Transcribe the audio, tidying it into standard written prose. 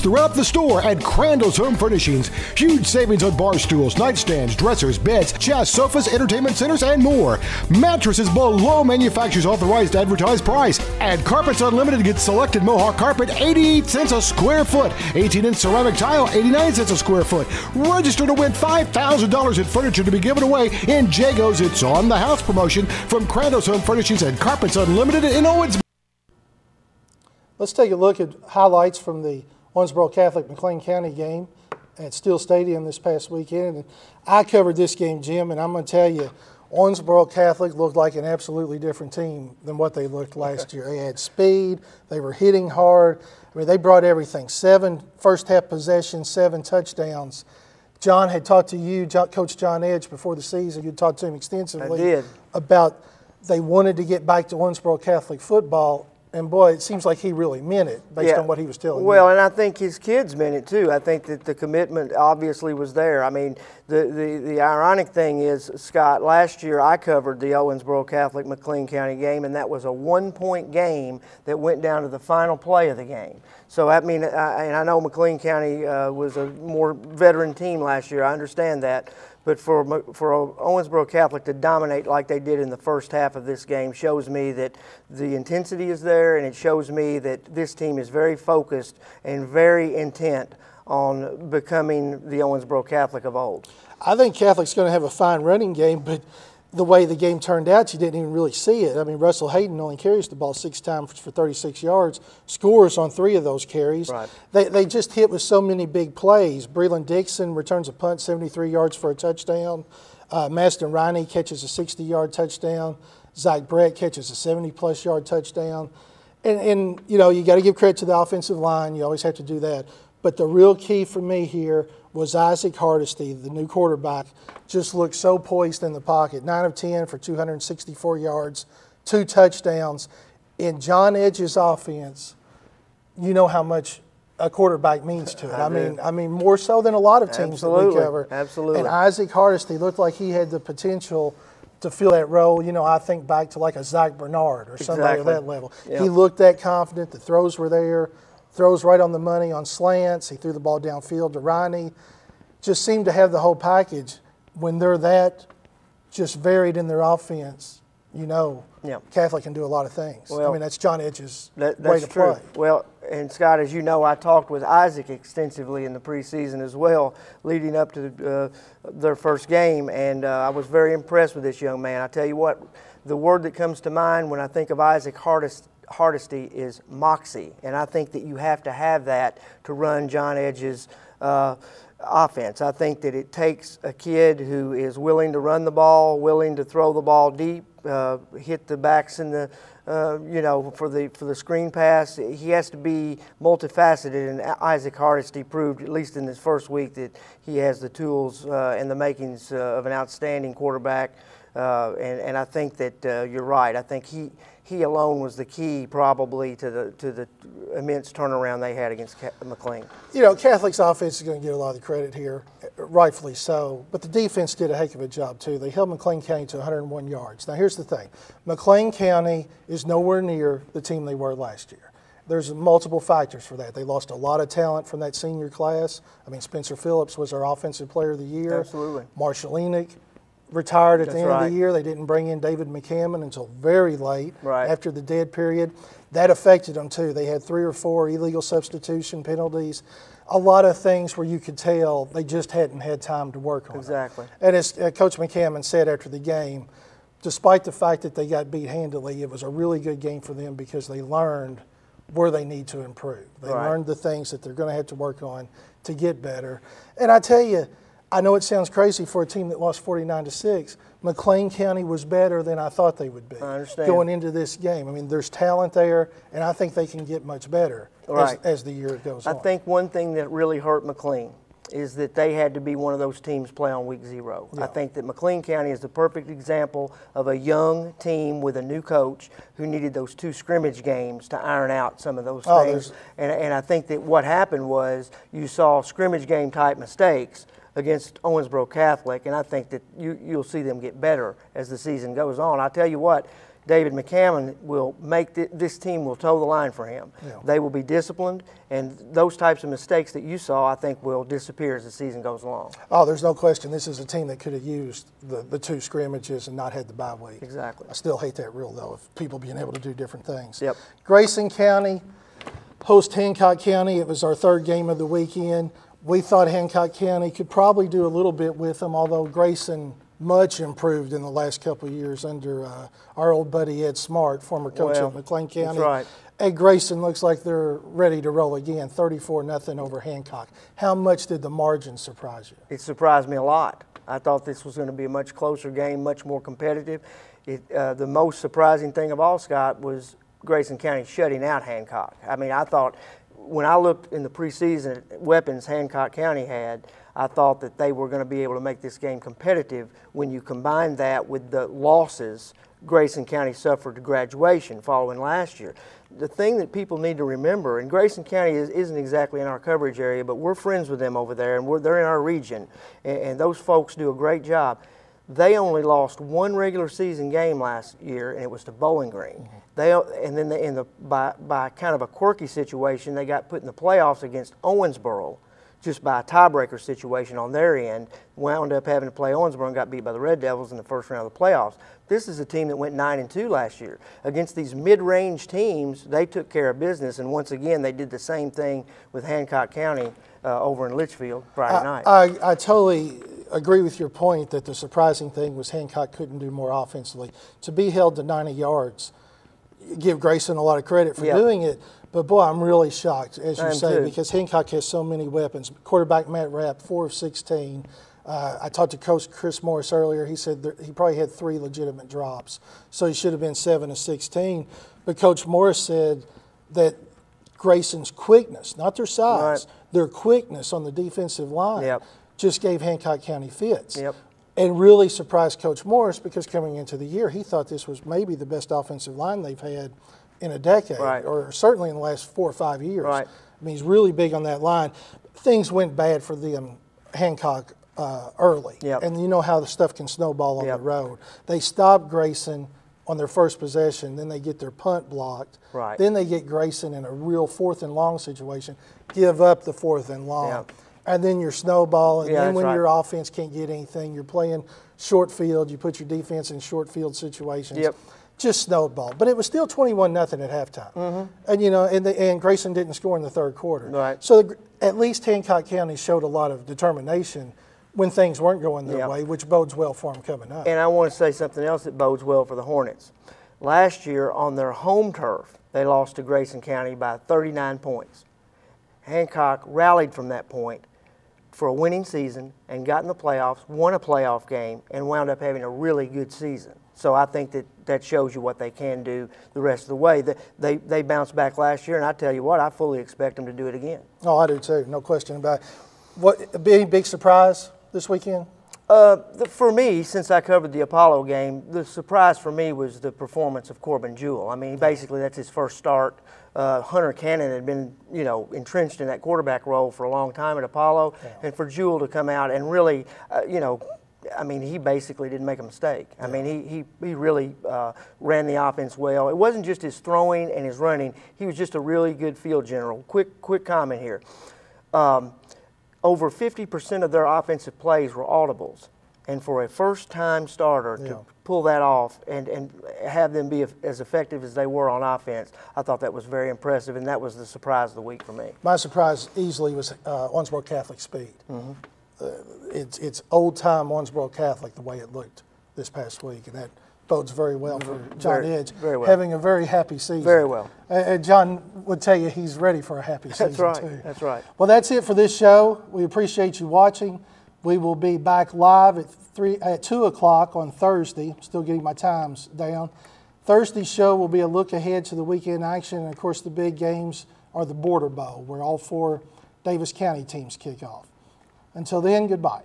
throughout the store at Crandall's Home Furnishings. Huge savings on bar stools, nightstands, dressers, beds, chests, sofas, entertainment centers, and more. Mattresses below manufacturer's authorized advertised price. And Carpets Unlimited gets selected Mohawk carpet 88 cents a square foot. 18-inch ceramic tile 89 cents a square foot. Register to win $5,000 in furniture to be given away in Jago's It's on the House promotion from Crandall's Home Furnishings and Carpets Unlimited in Owensboro. Let's take a look at highlights from the Owensboro Catholic McLean County game at Steel Stadium this past weekend. And I covered this game, Jim, and I'm going to tell you, Owensboro Catholic looked like an absolutely different team than what they looked last year. They had speed. They were hitting hard. I mean, they brought everything. 7 first-half possessions, 7 touchdowns. John had talked to you, Coach John Edge, before the season. You talked to him extensively. I did. About they wanted to get back to Owensboro Catholic football. And, boy, it seems like he really meant it based on what he was telling you. Well, and I think his kids meant it, too. I think that the commitment obviously was there. I mean, the ironic thing is, Scott, last year I covered the Owensboro Catholic McLean County game, and that was a 1-point game that went down to the final play of the game. So, I mean, and I know McLean County was a more veteran team last year. I understand that. But for Owensboro Catholic to dominate like they did in the first half of this game shows me that the intensity is there, and it shows me that this team is very focused and very intent on becoming the Owensboro Catholic of old. I think Catholic's going to have a fine running game, but the way the game turned out, you didn't even really see it. I mean, Russell Hayden only carries the ball 6 times for 36 yards, scores on 3 of those carries. Right. They just hit with so many big plays. Breland Dixon returns a punt 73 yards for a touchdown. Maston Riney catches a 60-yard touchdown. Zach Brett catches a 70-plus yard touchdown. And you know, you got to give credit to the offensive line. You always have to do that. But the real key for me here was Isaac Hardesty, the new quarterback, just looked so poised in the pocket. 9 of 10 for 264 yards, 2 touchdowns. In John Edge's offense, you know how much a quarterback means to it. I mean, more so than a lot of teams that we cover. Absolutely. And Isaac Hardesty looked like he had the potential to fill that role. You know, I think back to like a Zach Bernard or somebody at that level. Yep. He looked that confident. The throws were there. Throws right on the money on slants. He threw the ball downfield to Riney. Just seemed to have the whole package. When they're that just varied in their offense, you know, Catholic can do a lot of things. Well, I mean, that's John Edge's way to play. Well, and Scott, as you know, I talked with Isaac extensively in the preseason as well, leading up to their first game, and I was very impressed with this young man. I tell you what, the word that comes to mind when I think of Isaac Hardesty is moxie, and I think that you have to have that to run John Edge's offense. I think that it takes a kid who is willing to run the ball, willing to throw the ball deep, hit the backs in the you know, for the screen pass. He has to be multifaceted, and Isaac Hardesty proved, at least in this first week, that he has the tools and the makings of an outstanding quarterback. And I think that you're right. I think he alone was the key probably to the immense turnaround they had against McLean. You know, Catholic's offense is going to get a lot of the credit here, rightfully so, but the defense did a heck of a job too. They held McLean County to 101 yards. Now here's the thing. McLean County is nowhere near the team they were last year. There's multiple factors for that. They lost a lot of talent from that senior class. I mean, Spencer Phillips was our Offensive Player of the Year. Absolutely. Marshall Enoch retired at the end of the year. They didn't bring in David McCammon until very late after the dead period. That affected them too. They had 3 or 4 illegal substitution penalties. A lot of things where you could tell they just hadn't had time to work on it. And as Coach McCammon said after the game, despite the fact that they got beat handily, it was a really good game for them because they learned where they need to improve. They learned the things that they're going to have to work on to get better. And I tell you, I know it sounds crazy for a team that lost 49-6. McLean County was better than I thought they would be going into this game. I mean, there's talent there, and I think they can get much better as the year goes on. I think one thing that really hurt McLean is that they had to be one of those teams play on week 0. I think that McLean County is the perfect example of a young team with a new coach who needed those 2 scrimmage games to iron out some of those things. And I think that what happened was you saw scrimmage game type mistakes against Owensboro Catholic, and I think that you'll see them get better as the season goes on. I'll tell you what, David McCammon will make this team will toe the line for him. Yeah. They will be disciplined, and those types of mistakes that you saw, I think, will disappear as the season goes along. Oh, there's no question. This is a team that could have used the 2 scrimmages and not had the bye week. Exactly. I still hate that rule, though, of people being able to do different things. Yep. Grayson County host Hancock County. It was our 3rd game of the weekend. We thought Hancock County could probably do a little bit with them, although Grayson much improved in the last couple of years under our old buddy Ed Smart, former coach at McLean County. That's right. And Grayson looks like they're ready to roll again, 34-0 over Hancock. How much did the margin surprise you? It surprised me a lot. I thought this was going to be a much closer game, much more competitive. The most surprising thing of all, Scott, was Grayson County shutting out Hancock. I mean, I thought when I looked in the preseason at weapons Hancock County had, I thought that they were going to be able to make this game competitive. When you combine that with the losses Grayson County suffered to graduation following last year. The thing that people need to remember, and Grayson County isn't exactly in our coverage area, but we're friends with them over there, and they're in our region, and those folks do a great job. They only lost 1 regular season game last year, and it was to Bowling Green. And then by kind of a quirky situation, they got put in the playoffs against Owensboro, just by a tiebreaker situation on their end, wound up having to play Owensboro and got beat by the Red Devils in the first round of the playoffs. This is a team that went 9-2 last year. Against these mid-range teams, they took care of business, and once again, they did the same thing with Hancock County over in Litchfield Friday night. I totally agree with your point that the surprising thing was Hancock couldn't do more offensively. To be held to 90 yards, give Grayson a lot of credit for doing it. But, boy, I'm really shocked, as you say, because Hancock has so many weapons. Quarterback Matt Rapp, 4 of 16. I talked to Coach Chris Morris earlier. He said he probably had 3 legitimate drops, so he should have been 7 of 16. But Coach Morris said that Grayson's quickness, not their size, their quickness on the defensive line just gave Hancock County fits. And really surprised Coach Morris because coming into the year, he thought this was maybe the best offensive line they've had in a decade, or certainly in the last 4 or 5 years. I mean, he's really big on that line. Things went bad for them, Hancock, early. And you know how the stuff can snowball on the road. They stopped Grayson on their first possession, then they get their punt blocked. Then they get Grayson in a real 4th and long situation, give up the 4th and long. And then you're snowballing. And then when your offense can't get anything, you're playing short field. You put your defense in short field situations. Just snowball. But it was still 21-0 at halftime. And, you know, and Grayson didn't score in the 3rd quarter. So at least Hancock County showed a lot of determination when things weren't going their way, which bodes well for them coming up. And I want to say something else that bodes well for the Hornets. Last year on their home turf, they lost to Grayson County by 39 points. Hancock rallied from that point for a winning season and got in the playoffs, won a playoff game, and wound up having a really good season. So I think that shows you what they can do the rest of the way. They bounced back last year, and I tell you what, I fully expect them to do it again. Oh, I do too, no question about it. What, any big surprise this weekend? For me, since I covered the Apollo game, the surprise for me was the performance of Corbin Jewell. I mean, basically that's his first start. Hunter Cannon had been, you know, entrenched in that quarterback role for a long time at Apollo, and for Jewell to come out and really, you know, I mean, he basically didn't make a mistake. I mean, he really ran the offense well. It wasn't just his throwing and his running. He was just a really good field general. Quick comment here. Over 50% of their offensive plays were audibles. And for a first-time starter to pull that off and have them be as effective as they were on offense, I thought that was very impressive, and that was the surprise of the week for me. My surprise easily was Owensboro Catholic speed. It's old-time Owensboro Catholic the way it looked this past week, and that bodes very well for John Edge, having a very happy season. Very well. And John would tell you he's ready for a happy season, too. That's right. Well, that's it for this show. We appreciate you watching. We will be back live at 2 o'clock on Thursday. I'm still getting my times down. Thursday's show will be a look ahead to the weekend action, and, of course, the big games are the Border Bowl, where all 4 Davis County teams kick off. Until then, goodbye.